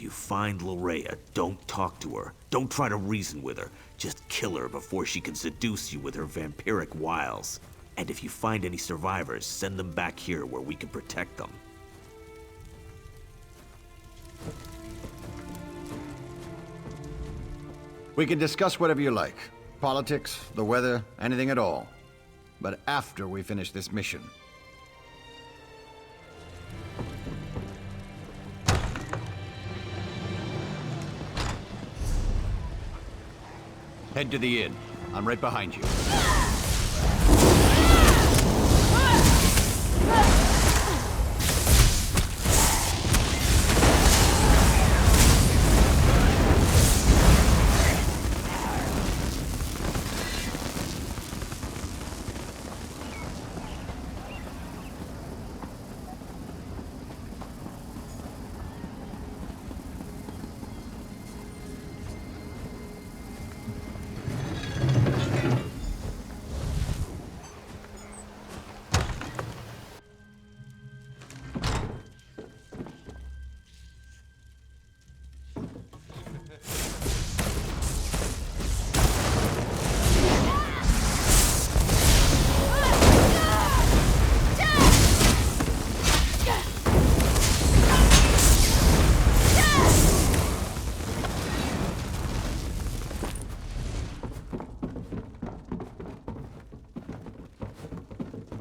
you find Loraya, don't talk to her. Don't try to reason with her. Just kill her before she can seduce you with her vampiric wiles. And if you find any survivors, send them back here where we can protect them. We can discuss whatever you like. Politics, the weather, anything at all. But after we finish this mission. Head to the inn. I'm right behind you.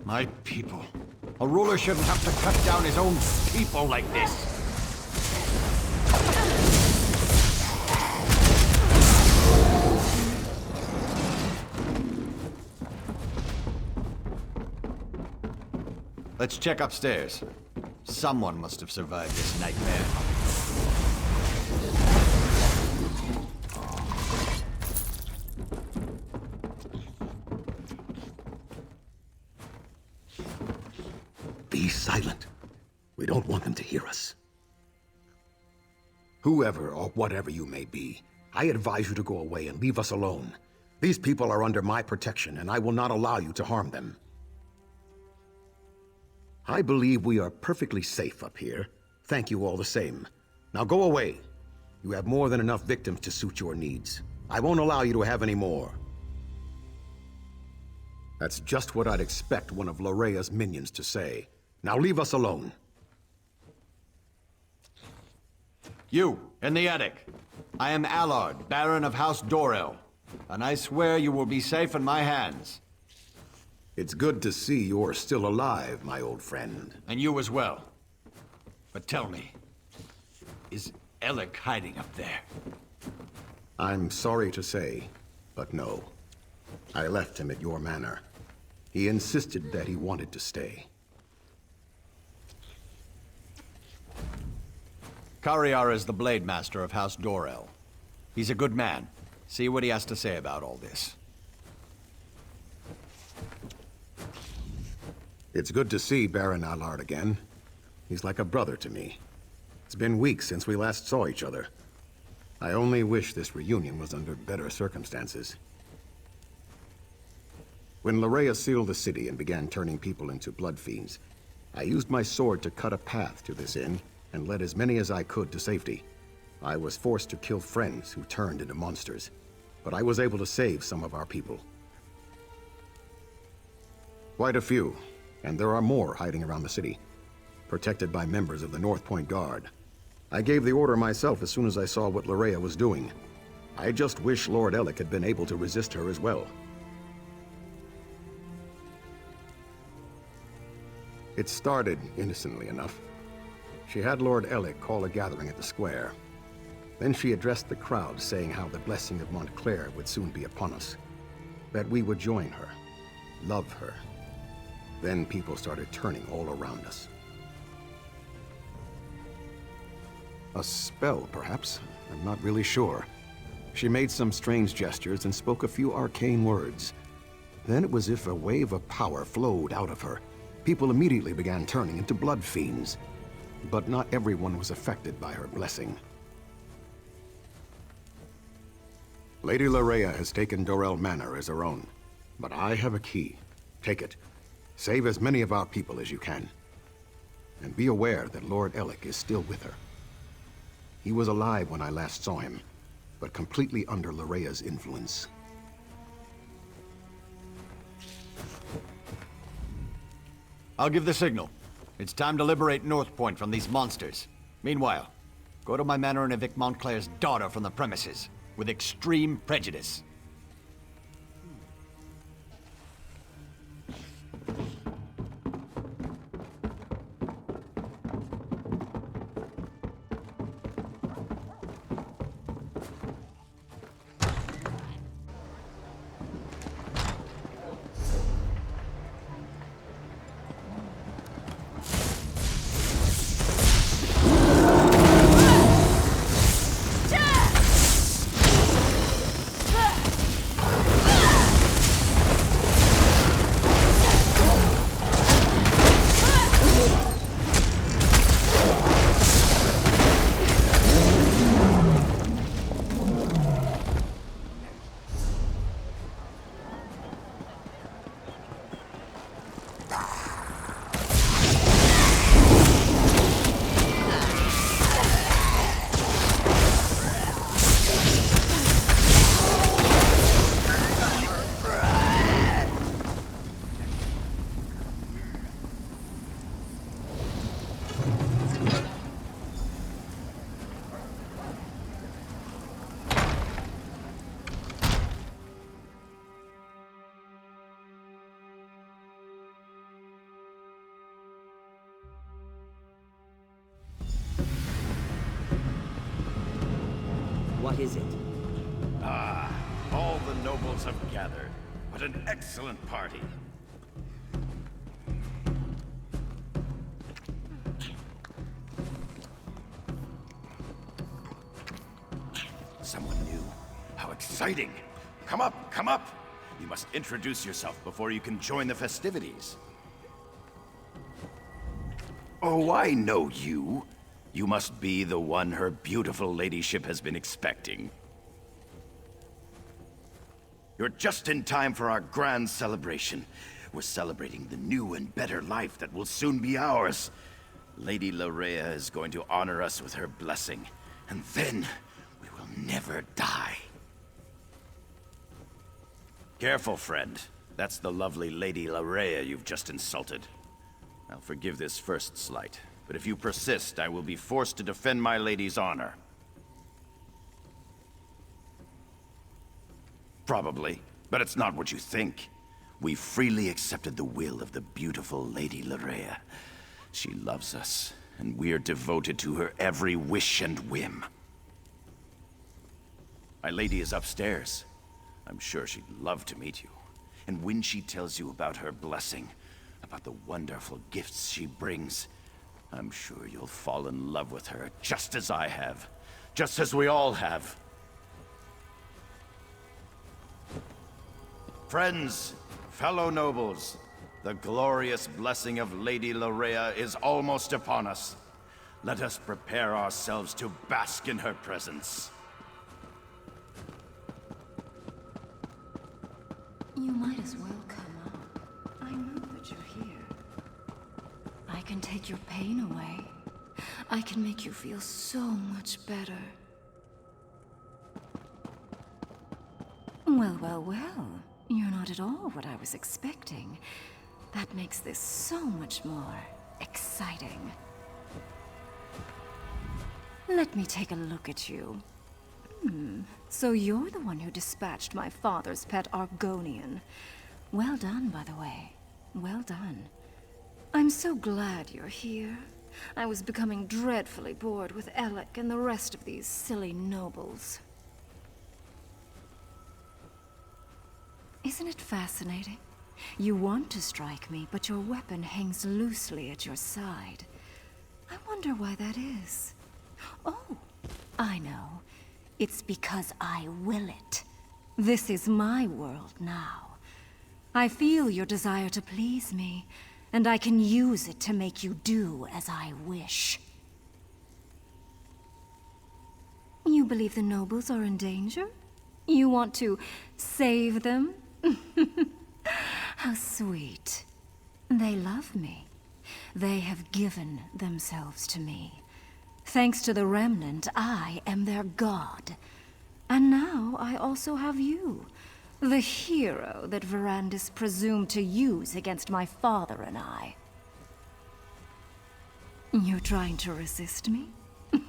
My people. A ruler shouldn't have to cut down his own people like this. Let's check upstairs. Someone must have survived this nightmare. Be silent. We don't want them to hear us. Whoever or whatever you may be, I advise you to go away and leave us alone. These people are under my protection, and I will not allow you to harm them. I believe we are perfectly safe up here. Thank you all the same. Now go away. You have more than enough victims to suit your needs. I won't allow you to have any more. That's just what I'd expect one of Lorea's minions to say. Now leave us alone. You, in the attic. I am Allard, Baron of House Dorel, and I swear you will be safe in my hands. It's good to see you're still alive, my old friend. And you as well. But tell me, is Alec hiding up there? I'm sorry to say, but no. I left him at your manor. He insisted that he wanted to stay. Kariar is the Blade Master of House Dorel. He's a good man. See what he has to say about all this. It's good to see Baron Allard again. He's like a brother to me. It's been weeks since we last saw each other. I only wish this reunion was under better circumstances. When Loraya sealed the city and began turning people into blood fiends, I used my sword to cut a path to this inn and led as many as I could to safety. I was forced to kill friends who turned into monsters, but I was able to save some of our people. Quite a few, and there are more hiding around the city, protected by members of the North Point Guard. I gave the order myself as soon as I saw what Loraya was doing. I just wish Lord Alec had been able to resist her as well. It started innocently enough. She had Lord Alec call a gathering at the square. Then she addressed the crowd, saying how the blessing of Montclair would soon be upon us. That we would join her, love her. Then people started turning all around us. A spell, perhaps? I'm not really sure. She made some strange gestures and spoke a few arcane words. Then it was as if a wave of power flowed out of her. People immediately began turning into blood fiends. But not everyone was affected by her blessing. Lady Loraya has taken Dorel Manor as her own, but I have a key. Take it. Save as many of our people as you can. And be aware that Lord Alec is still with her. He was alive when I last saw him, but completely under Larea's influence. I'll give the signal. It's time to liberate North Point from these monsters. Meanwhile, go to my manor and evict Montclair's daughter from the premises, with extreme prejudice. What is it? Ah, all the nobles have gathered. What an excellent party. Someone new. How exciting! Come up, come up! You must introduce yourself before you can join the festivities. Oh, I know you. You must be the one her beautiful ladyship has been expecting. You're just in time for our grand celebration. We're celebrating the new and better life that will soon be ours. Lady Larea is going to honor us with her blessing, and then we will never die. Careful, friend. That's the lovely Lady Larea you've just insulted. I'll forgive this first slight, but if you persist, I will be forced to defend my lady's honor. Probably, but it's not what you think. We freely accepted the will of the beautiful Lady Larea. She loves us, and we're devoted to her every wish and whim. My lady is upstairs. I'm sure she'd love to meet you. And when she tells you about her blessing, about the wonderful gifts she brings, I'm sure you'll fall in love with her just as I have. Just as we all have. Friends, fellow nobles, the glorious blessing of Lady Larea is almost upon us. Let us prepare ourselves to bask in her presence. You might as well come up. I know that you're here. I can take your pain away. I can make you feel so much better. Well, well, well. You're not at all what I was expecting. That makes this so much more exciting. Let me take a look at you. So you're the one who dispatched my father's pet Argonian. Well done, by the way. Well done. I'm so glad you're here. I was becoming dreadfully bored with Alec and the rest of these silly nobles. Isn't it fascinating? You want to strike me, but your weapon hangs loosely at your side. I wonder why that is. Oh, I know. It's because I will it. This is my world now. I feel your desire to please me, and I can use it to make you do as I wish. You believe the nobles are in danger? You want to save them? How sweet. They love me. They have given themselves to me. Thanks to the Remnant, I am their god. And now I also have you, the hero that Verandis presumed to use against my father and I. You're trying to resist me?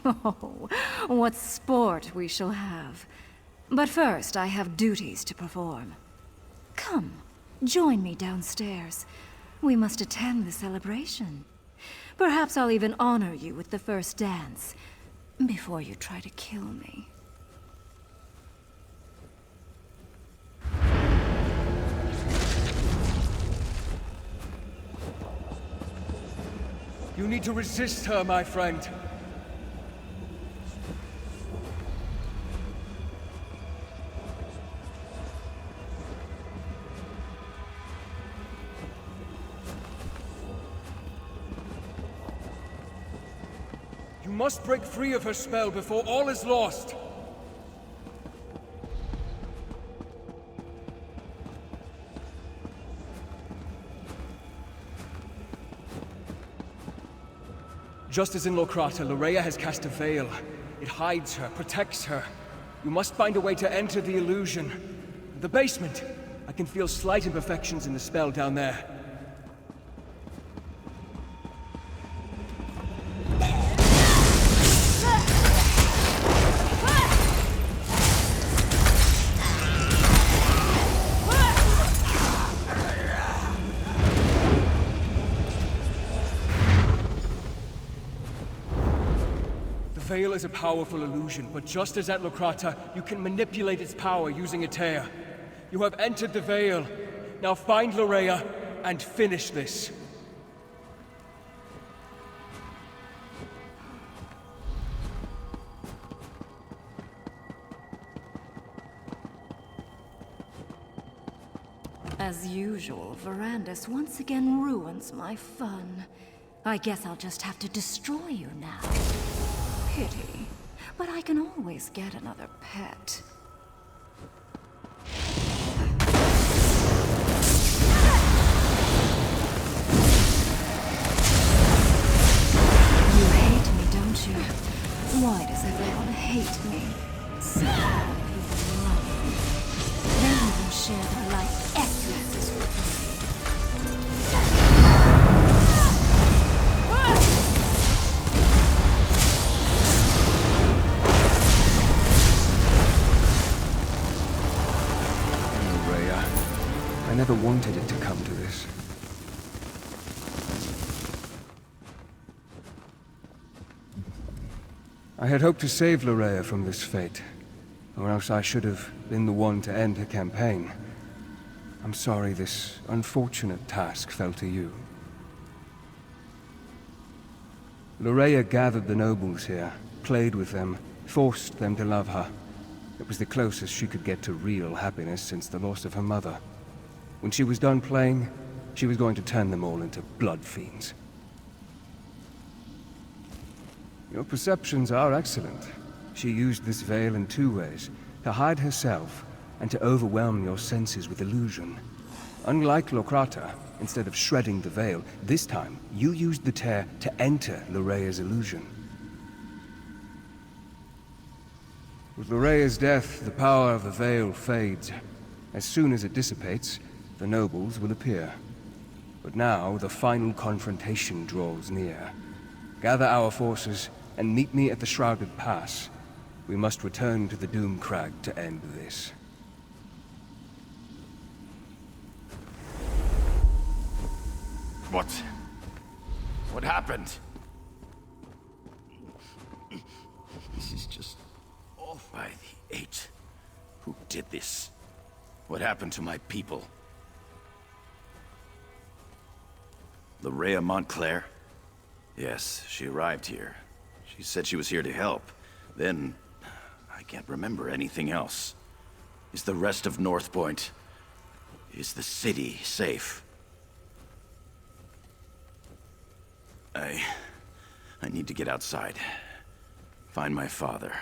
Oh, what sport we shall have. But first, I have duties to perform. Come, join me downstairs. We must attend the celebration. Perhaps I'll even honor you with the first dance, before you try to kill me. You need to resist her, my friend. You must break free of her spell before all is lost. Just as in Locrata, Loraya has cast a veil. It hides her, protects her. You must find a way to enter the illusion. The basement. I can feel slight imperfections in the spell down there. The veil is a powerful illusion, but just as at Locrata, you can manipulate its power using a tear. You have entered the veil. Now find Loraya and finish this. As usual, Verandis once again ruins my fun. I guess I'll just have to destroy you now. Pity. But I can always get another pet. You hate me, don't you? Why does everyone hate me? So many people love me. They even share their life essences with me. I never wanted it to come to this. I had hoped to save Loraya from this fate, or else I should have been the one to end her campaign. I'm sorry this unfortunate task fell to you. Loraya gathered the nobles here, played with them, forced them to love her. It was the closest she could get to real happiness since the loss of her mother. When she was done playing, she was going to turn them all into blood fiends. Your perceptions are excellent. She used this veil in two ways, to hide herself and to overwhelm your senses with illusion. Unlike Locrata, instead of shredding the veil, this time you used the tear to enter Lorea's illusion. With Lorea's death, the power of the veil fades. As soon as it dissipates, the nobles will appear. But now, the final confrontation draws near. Gather our forces and meet me at the Shrouded Pass. We must return to the Doom Crag to end this. What happened? This is just awful. By the Eight. Who did this? What happened to my people? Loraya Montclair? Yes, she arrived here. She said she was here to help. Then, I can't remember anything else. Is the rest of North Point? Is the city safe? I need to get outside. Find my father.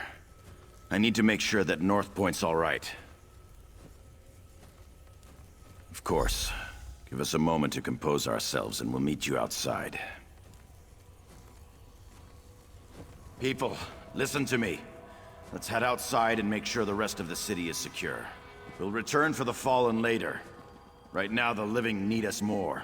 I need to make sure that North Point's all right. Of course. Give us a moment to compose ourselves and we'll meet you outside. People, listen to me. Let's head outside and make sure the rest of the city is secure. We'll return for the fallen later. Right now, the living need us more.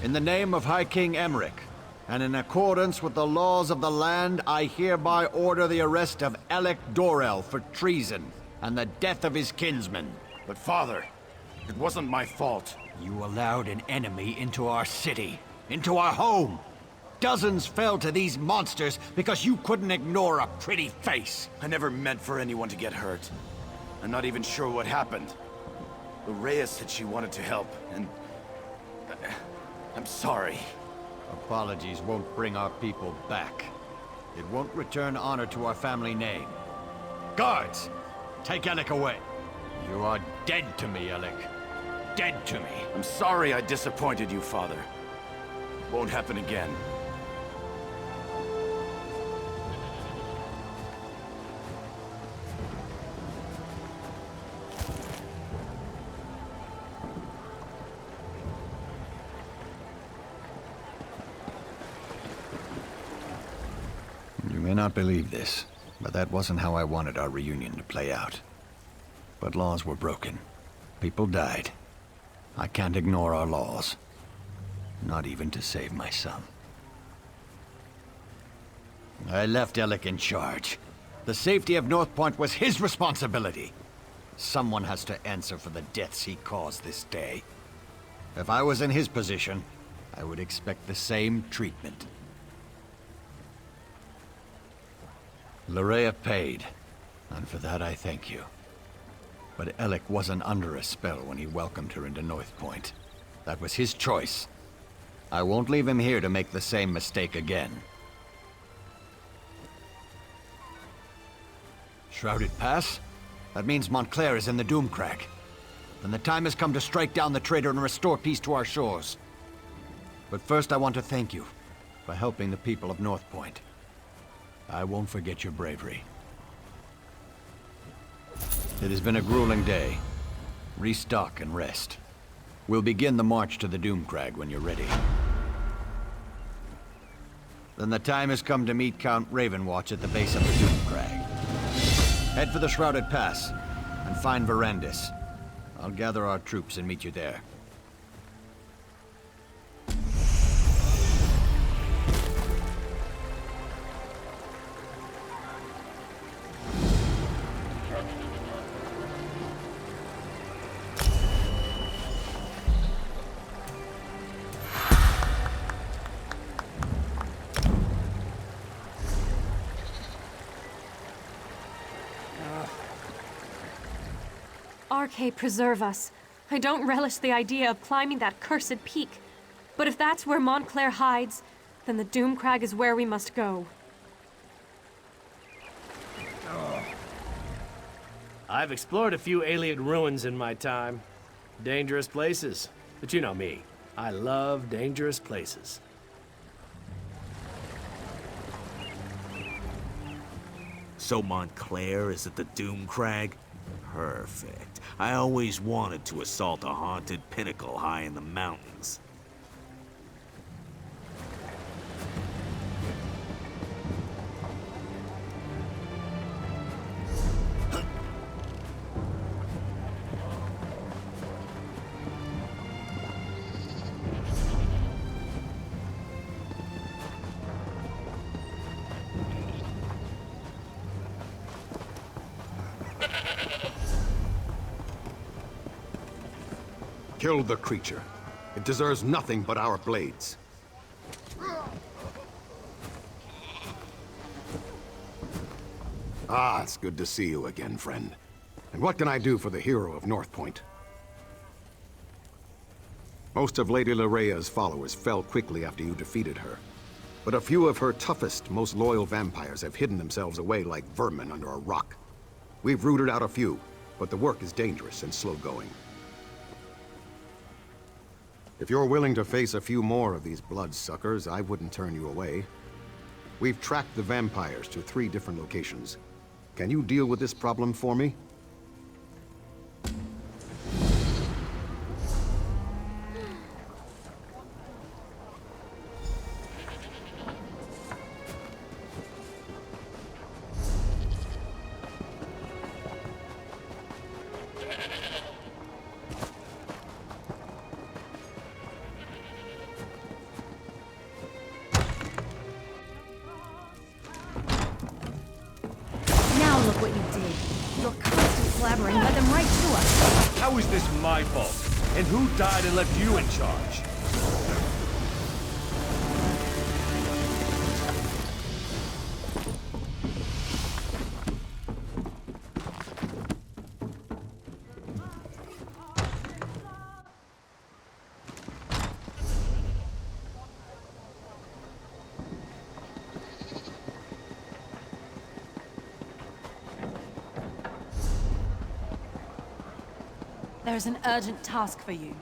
In the name of High King Emmerich, and in accordance with the laws of the land, I hereby order the arrest of Alec Dorel for treason and the death of his kinsman. But father, it wasn't my fault. You allowed an enemy into our city, into our home. Dozens fell to these monsters because you couldn't ignore a pretty face. I never meant for anyone to get hurt. I'm not even sure what happened. Loraya said she wanted to help, and... I'm sorry. Apologies won't bring our people back. It won't return honor to our family name. Guards! Take Alec away. You are dead to me, Alec. Dead to me. I'm sorry I disappointed you, father. Won't happen again. You may not believe this, but that wasn't how I wanted our reunion to play out. But laws were broken. People died. I can't ignore our laws. Not even to save my son. I left Alec in charge. The safety of North Point was his responsibility. Someone has to answer for the deaths he caused this day. If I was in his position, I would expect the same treatment. Loraya paid, and for that I thank you. But Alec wasn't under a spell when he welcomed her into North Point. That was his choice. I won't leave him here to make the same mistake again. Shrouded Pass? That means Montclair is in the Doomcrag. Then the time has come to strike down the traitor and restore peace to our shores. But first I want to thank you for helping the people of North Point. I won't forget your bravery. It has been a grueling day. Restock and rest. We'll begin the march to the Doomcrag when you're ready. Then the time has come to meet Count Ravenwatch at the base of the Doomcrag. Head for the Shrouded Pass and find Verandis. I'll gather our troops and meet you there. Arcade, preserve us. I don't relish the idea of climbing that cursed peak. But if that's where Montclair hides, then the Doomcrag is where we must go. I've explored a few alien ruins in my time. Dangerous places. But you know me. I love dangerous places. So Montclair is at the Doomcrag? Perfect. I always wanted to assault a haunted pinnacle high in the mountains. Kill the creature. It deserves nothing but our blades. Ah, it's good to see you again, friend. And what can I do for the hero of North Point? Most of Lady Leraya's followers fell quickly after you defeated her. But a few of her toughest, most loyal vampires have hidden themselves away like vermin under a rock. We've rooted out a few, but the work is dangerous and slow-going. If you're willing to face a few more of these bloodsuckers, I wouldn't turn you away. We've tracked the vampires to 3 different locations. Can you deal with this problem for me? Look what you did. Your constant blabbering led them right to us. How is this my fault? And who died and left you in charge? There's an urgent task for you.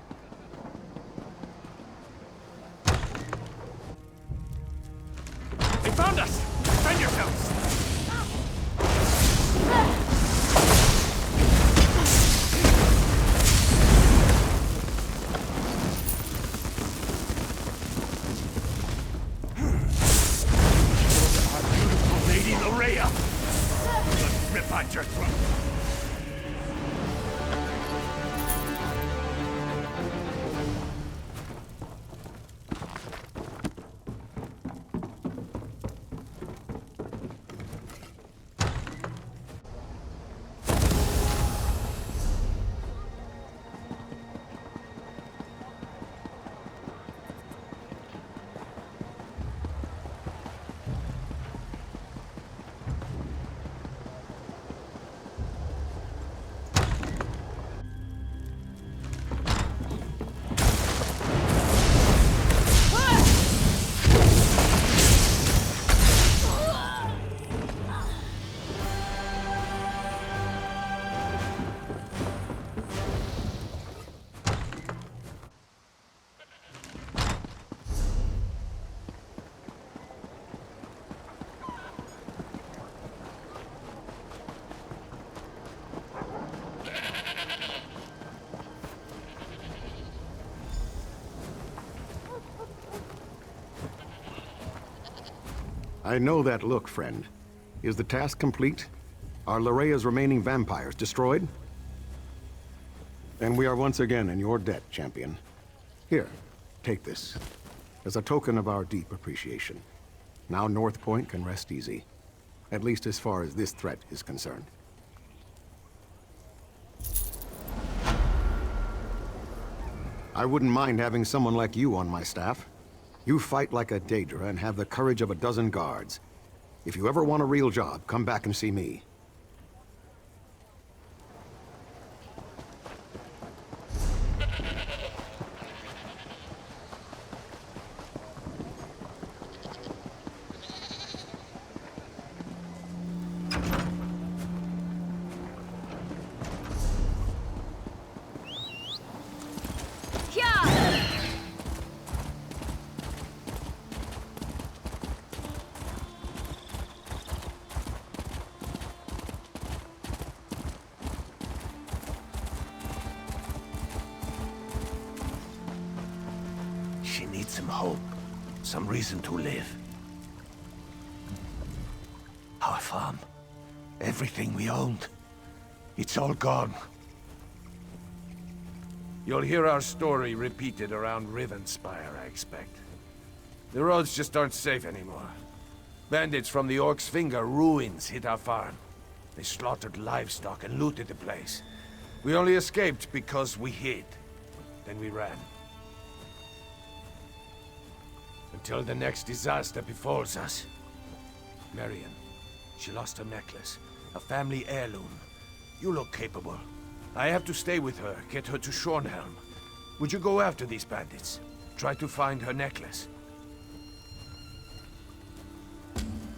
They found us! Defend yourselves! Our beautiful Lady Loraya! Let's rip out your throat! I know that look, friend. Is the task complete? Are Leraya's remaining vampires destroyed? And we are once again in your debt, champion. Here, take this. As a token of our deep appreciation. Now North Point can rest easy. At least as far as this threat is concerned. I wouldn't mind having someone like you on my staff. You fight like a Daedra and have the courage of a dozen guards. If you ever want a real job, come back and see me. She needs some hope, some reason to live. Our farm, everything we owned, it's all gone. You'll hear our story repeated around Rivenspire, I expect. The roads just aren't safe anymore. Bandits from the Orc's Finger ruins hit our farm. They slaughtered livestock and looted the place. We only escaped because we hid. Then we ran. Until the next disaster befalls us. Marion, she lost her necklace, a family heirloom. You look capable. I have to stay with her, get her to Shornhelm. Would you go after these bandits? Try to find her necklace.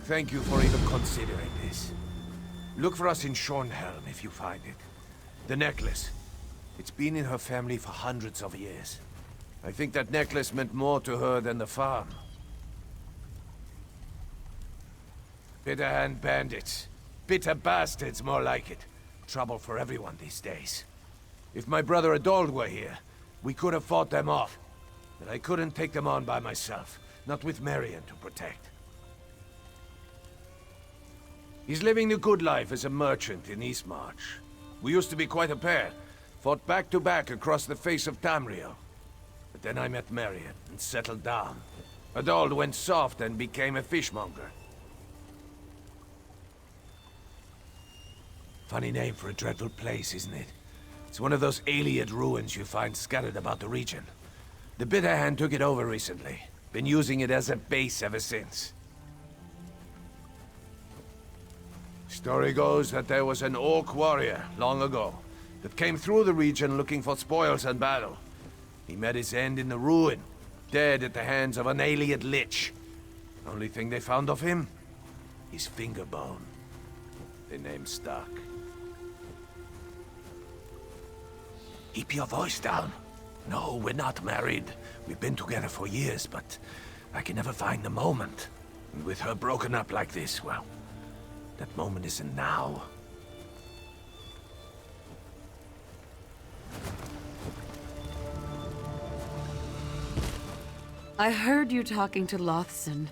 Thank you for even considering this. Look for us in Shornhelm if you find it. The necklace. It's been in her family for hundreds of years. I think that necklace meant more to her than the farm. Bitter hand bandits. Bitter bastards, more like it. Trouble for everyone these days. If my brother Adold were here, we could have fought them off. But I couldn't take them on by myself. Not with Marion to protect. He's living the good life as a merchant in Eastmarch. We used to be quite a pair. Fought back to back across the face of Tamriel. But then I met Marion and settled down. Adold went soft and became a fishmonger. Funny name for a dreadful place, isn't it? It's one of those Ayleid ruins you find scattered about the region. The Bitter Hand took it over recently. Been using it as a base ever since. Story goes that there was an orc warrior, long ago, that came through the region looking for spoils and battle. He met his end in the ruin, dead at the hands of an Ayleid lich. Only thing they found of him? His finger bone. The name stuck. Keep your voice down. No, we're not married. We've been together for years, but I can never find the moment. And with her broken up like this, well, that moment isn't now. I heard you talking to Lothson.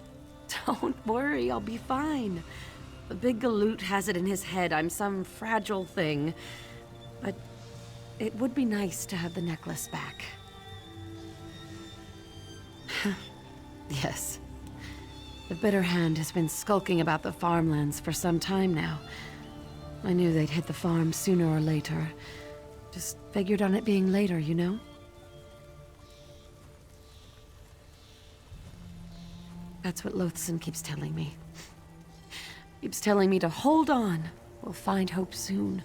Don't worry, I'll be fine. The big galoot has it in his head I'm some fragile thing. But it would be nice to have the necklace back. Yes. The Bitter Hand has been skulking about the farmlands for some time now. I knew they'd hit the farm sooner or later. Just figured on it being later, you know? That's what Lothson keeps telling me. Keeps telling me to hold on. We'll find hope soon.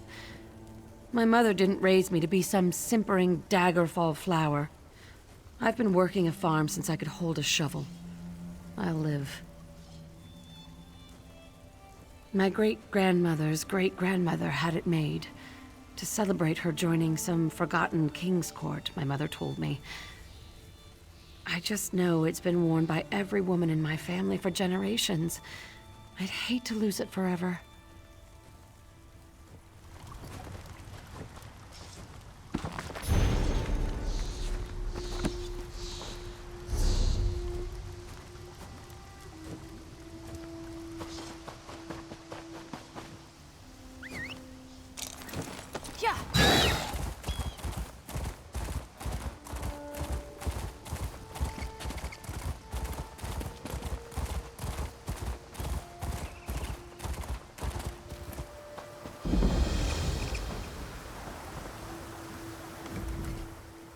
My mother didn't raise me to be some simpering Daggerfall flower. I've been working a farm since I could hold a shovel. I'll live. My great-grandmother's great-grandmother had it made. To celebrate her joining some forgotten king's court, my mother told me. I just know it's been worn by every woman in my family for generations. I'd hate to lose it forever.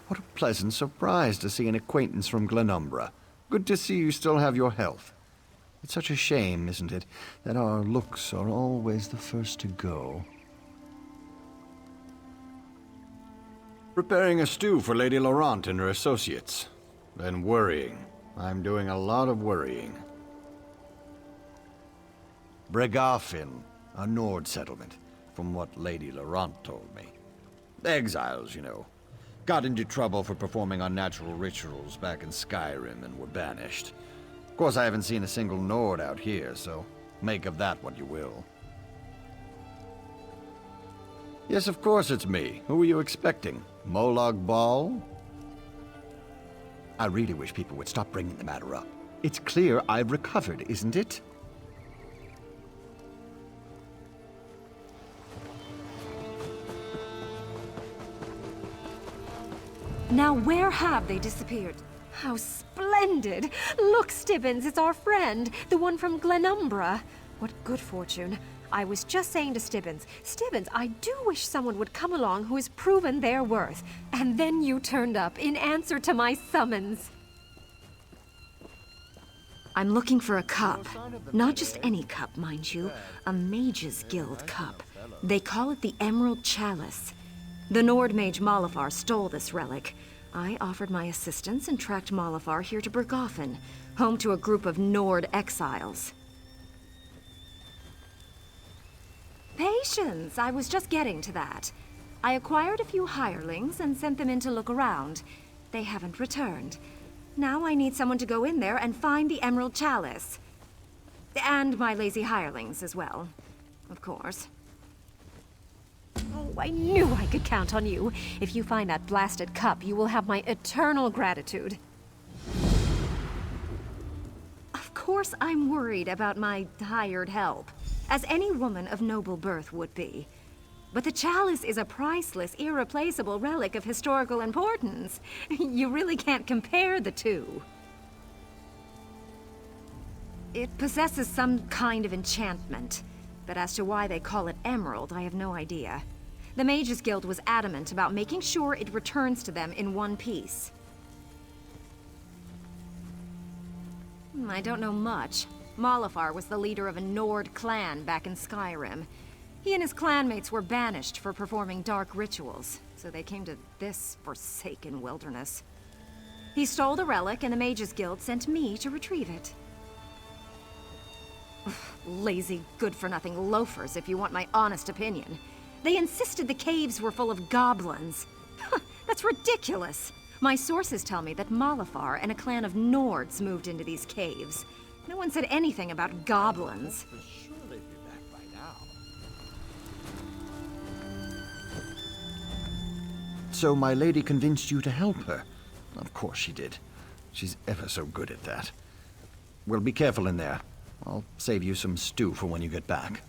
What a pleasant surprise to see an acquaintance from Glenumbra. Good to see you still have your health. It's such a shame, isn't it, that our looks are always the first to go. Preparing a stew for Lady Laurent and her associates. Then worrying. I'm doing a lot of worrying. Bregarfin, a Nord settlement, from what Lady Laurent told me. Exiles, you know. Got into trouble for performing unnatural rituals back in Skyrim and were banished. Of course, I haven't seen a single Nord out here, so make of that what you will. Yes, of course it's me. Who were you expecting? Molag Bal? I really wish people would stop bringing the matter up. It's clear I've recovered, isn't it? Now where have they disappeared? How splendid! Look, Stibbins, it's our friend, the one from Glenumbra. What good fortune. I was just saying to Stibbins, Stibbins, I do wish someone would come along who has proven their worth. And then you turned up in answer to my summons. I'm looking for a cup. Not just any cup, mind you. A Mage's Guild cup. They call it the Emerald Chalice. The Nord mage Malafar stole this relic. I offered my assistance and tracked Malafar here to Berghafen, home to a group of Nord exiles. Patience! I was just getting to that. I acquired a few hirelings and sent them in to look around. They haven't returned. Now I need someone to go in there and find the Emerald Chalice. And my lazy hirelings as well, of course. Oh, I knew I could count on you. If you find that blasted cup, you will have my eternal gratitude. Of course I'm worried about my hired help, as any woman of noble birth would be. But the chalice is a priceless, irreplaceable relic of historical importance. You really can't compare the two. It possesses some kind of enchantment, but as to why they call it emerald, I have no idea. The Mages Guild was adamant about making sure it returns to them in one piece. I don't know much. Malafar was the leader of a Nord clan back in Skyrim. He and his clanmates were banished for performing dark rituals, so they came to this forsaken wilderness. He stole the relic, and the Mages Guild sent me to retrieve it. Lazy, good-for-nothing loafers, if you want my honest opinion. They insisted the caves were full of goblins. That's ridiculous! My sources tell me that Malafar and a clan of Nords moved into these caves. No one said anything about goblins. So my lady convinced you to help her? Of course she did. She's ever so good at that. Well, be careful in there. I'll save you some stew for when you get back.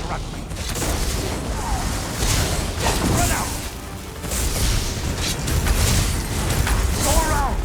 interrupt me. Run out! Go around!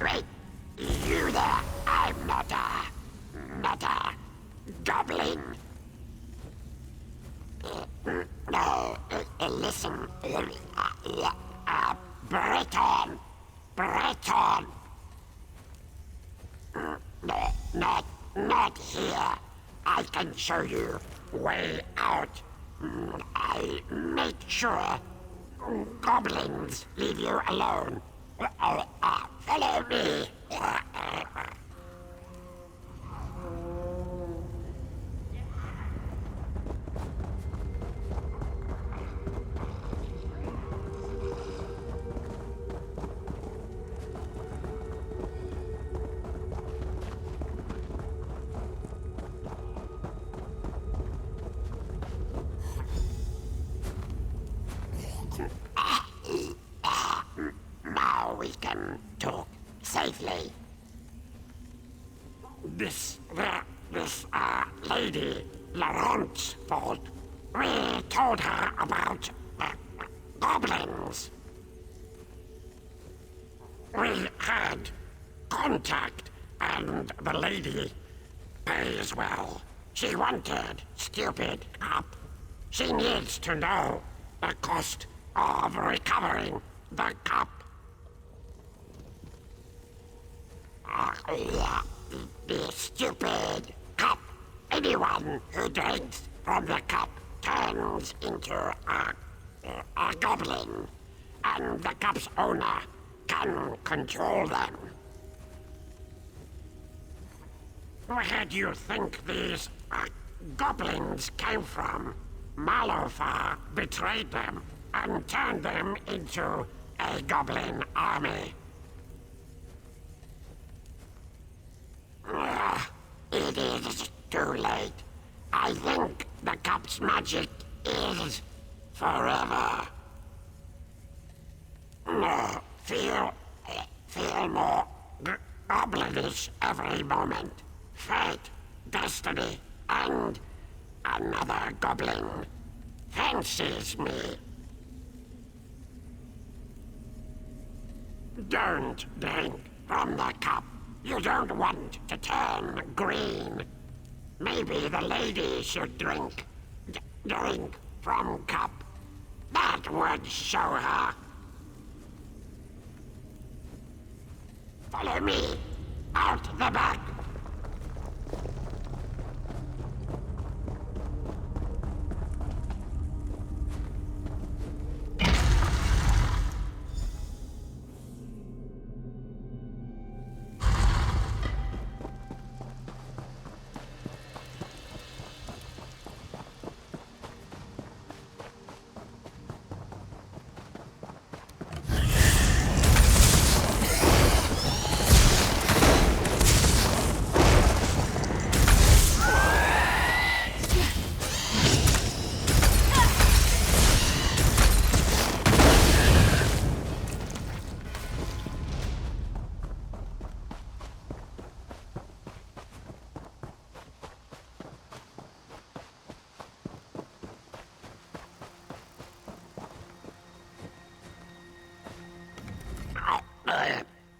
Wait, you there? I'm not a goblin. No, listen. Breton. Not here. I can show you way out. I make sure goblins leave you alone. Follow me. Now we can talk safely. This lady, Laurent's fault. We told her about goblins. We had contact, and the lady pays well. She wanted stupid cop. She needs to know the cost of recovering the cup. The stupid cup. Anyone who drinks from the cup turns into a goblin, and the cup's owner can control them. Where do you think these goblins came from? Malofar betrayed them and turned them into a goblin army. It is too late. I think the cup's magic is forever. Feel more goblinish every moment. Fate, destiny, and another goblin fancies me. Don't drink from the cup. You don't want to turn green. Maybe the lady should drink from cup. That would show her. Follow me. Out the back.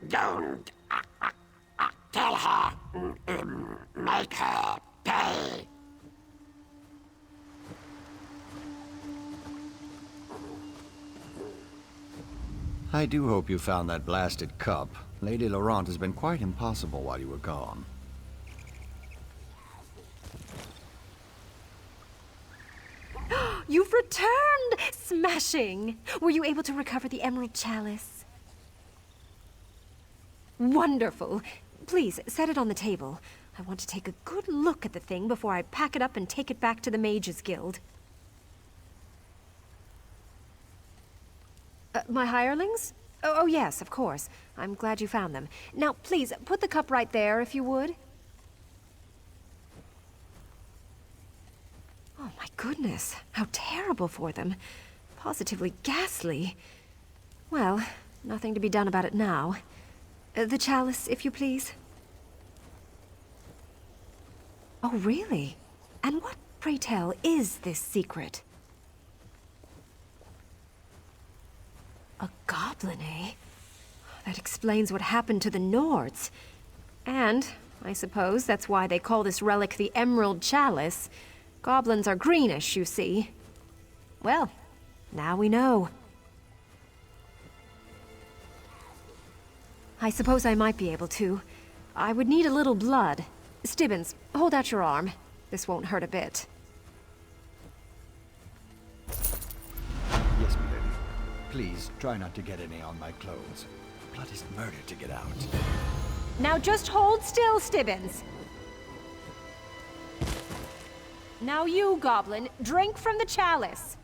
Don't tell her. Make her pay. I do hope you found that blasted cup. Lady Laurent has been quite impossible while you were gone. You've returned! Smashing! Were you able to recover the Emerald Chalice? Wonderful. Please, set it on the table. I want to take a good look at the thing before I pack it up and take it back to the Mages Guild. My hirelings? Oh, yes, of course. I'm glad you found them. Now, please, put the cup right there, if you would. Oh, my goodness. How terrible for them. Positively ghastly. Well, nothing to be done about it now. The chalice, if you please. Oh, really? And what, pray tell, is this secret? A goblin, eh? That explains what happened to the Nords. And, I suppose, that's why they call this relic the Emerald Chalice. Goblins are greenish, you see. Well, now we know. I suppose I might be able to. I would need a little blood. Stibbins, hold out your arm. This won't hurt a bit. Yes, milady. Please, try not to get any on my clothes. Blood is murder to get out. Now just hold still, Stibbins. Now you, Goblin, drink from the chalice.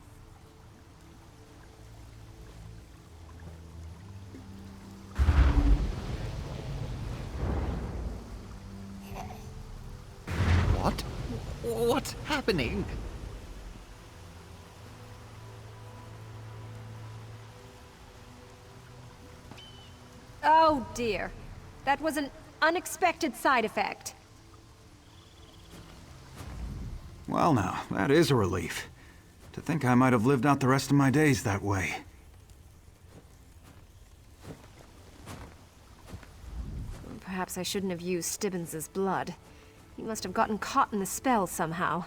What? What's happening? Oh dear. That was an unexpected side effect. Well now, that is a relief. To think I might have lived out the rest of my days that way. Perhaps I shouldn't have used Stibbins's blood. He must have gotten caught in the spell somehow.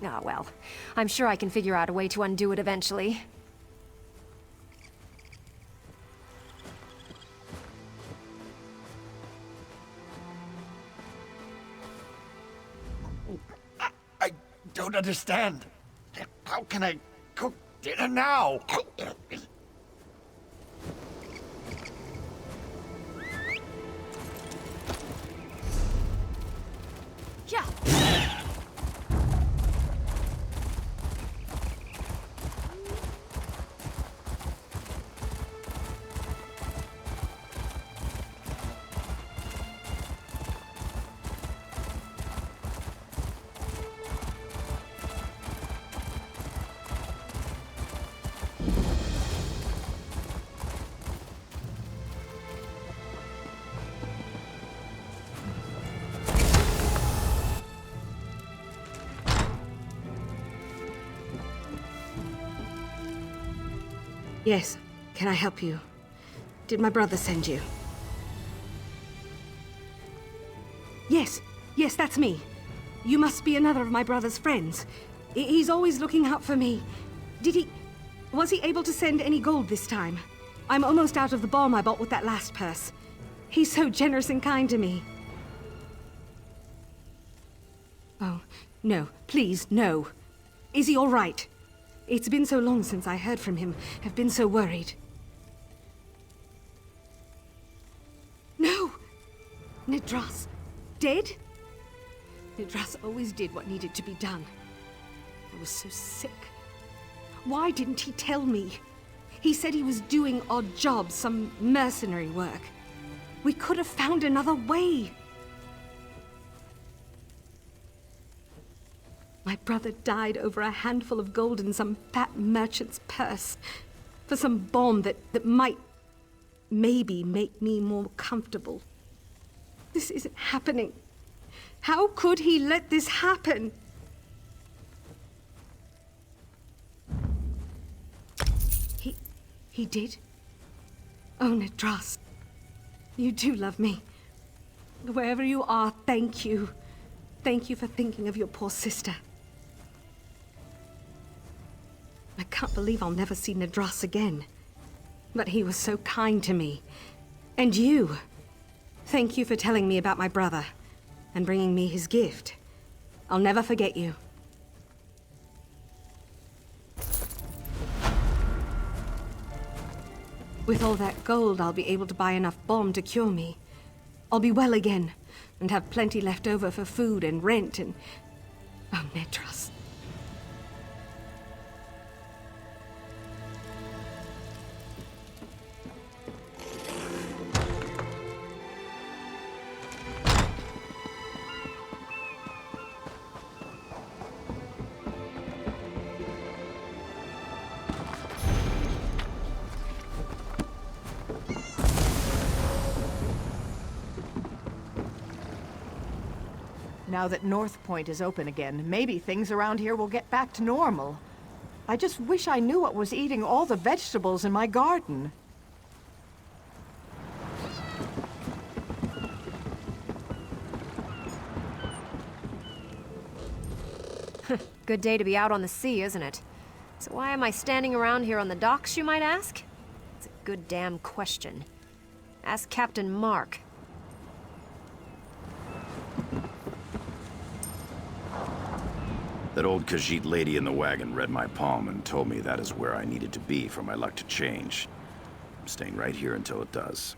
Ah, well. I'm sure I can figure out a way to undo it eventually. I don't understand. How can I cook dinner now? Yeah. Yes. Can I help you? Did my brother send you? Yes. Yes, that's me. You must be another of my brother's friends. He's always looking out for me. Was he able to send any gold this time? I'm almost out of the balm I bought with that last purse. He's so generous and kind to me. Oh, no. Please, no. Is he all right? It's been so long since I heard from him. I've been so worried. No! Nidras. Dead? Nidras always did what needed to be done. I was so sick. Why didn't he tell me? He said he was doing odd jobs, some mercenary work. We could have found another way. My brother died over a handful of gold in some fat merchant's purse. For some bomb that might maybe make me more comfortable. This isn't happening. How could he let this happen? He did? Oh, Nidras. You do love me. Wherever you are, thank you. Thank you for thinking of your poor sister. I can't believe I'll never see Nidras again. But he was so kind to me. And you. Thank you for telling me about my brother and bringing me his gift. I'll never forget you. With all that gold, I'll be able to buy enough balm to cure me. I'll be well again, and have plenty left over for food and rent and... Oh, Nedras. Now that North Point is open again, maybe things around here will get back to normal. I just wish I knew what was eating all the vegetables in my garden. Good day to be out on the sea, isn't it? So why am I standing around here on the docks, you might ask? It's a good damn question. Ask Captain Mark. That old Khajiit lady in the wagon read my palm and told me that is where I needed to be for my luck to change. I'm staying right here until it does.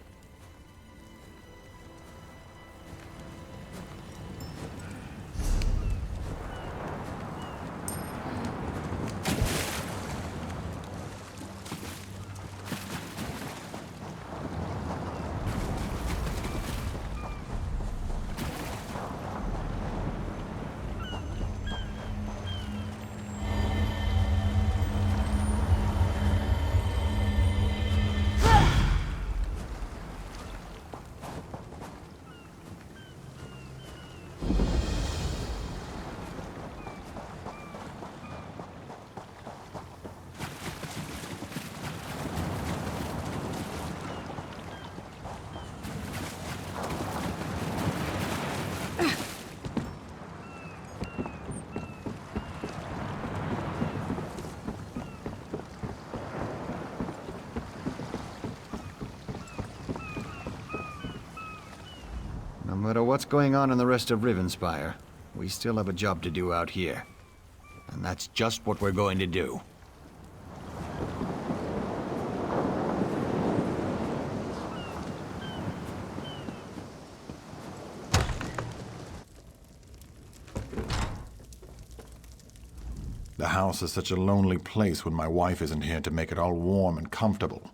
No matter what's going on in the rest of Rivenspire, we still have a job to do out here. And that's just what we're going to do. The house is such a lonely place when my wife isn't here to make it all warm and comfortable.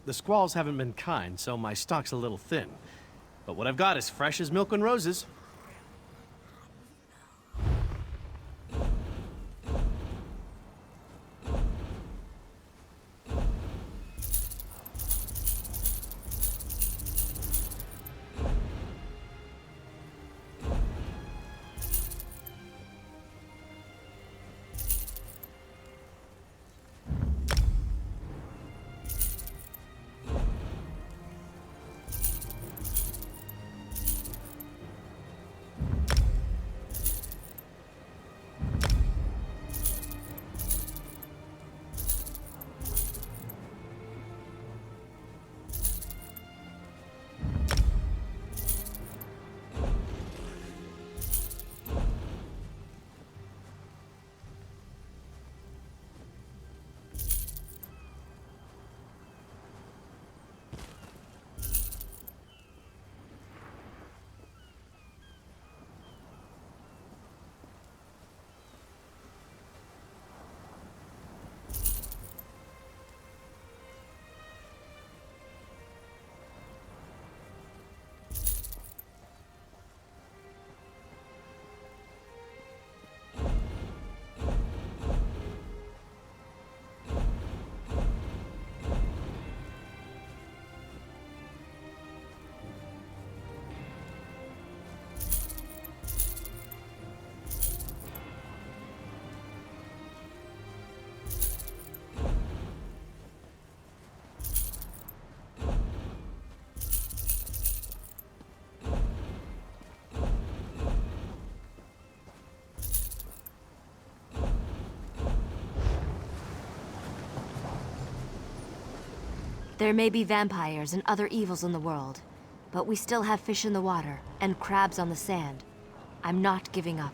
The squalls haven't been kind, so my stock's a little thin. But what I've got is fresh as milk and roses. There may be vampires and other evils in the world, but we still have fish in the water and crabs on the sand. I'm not giving up.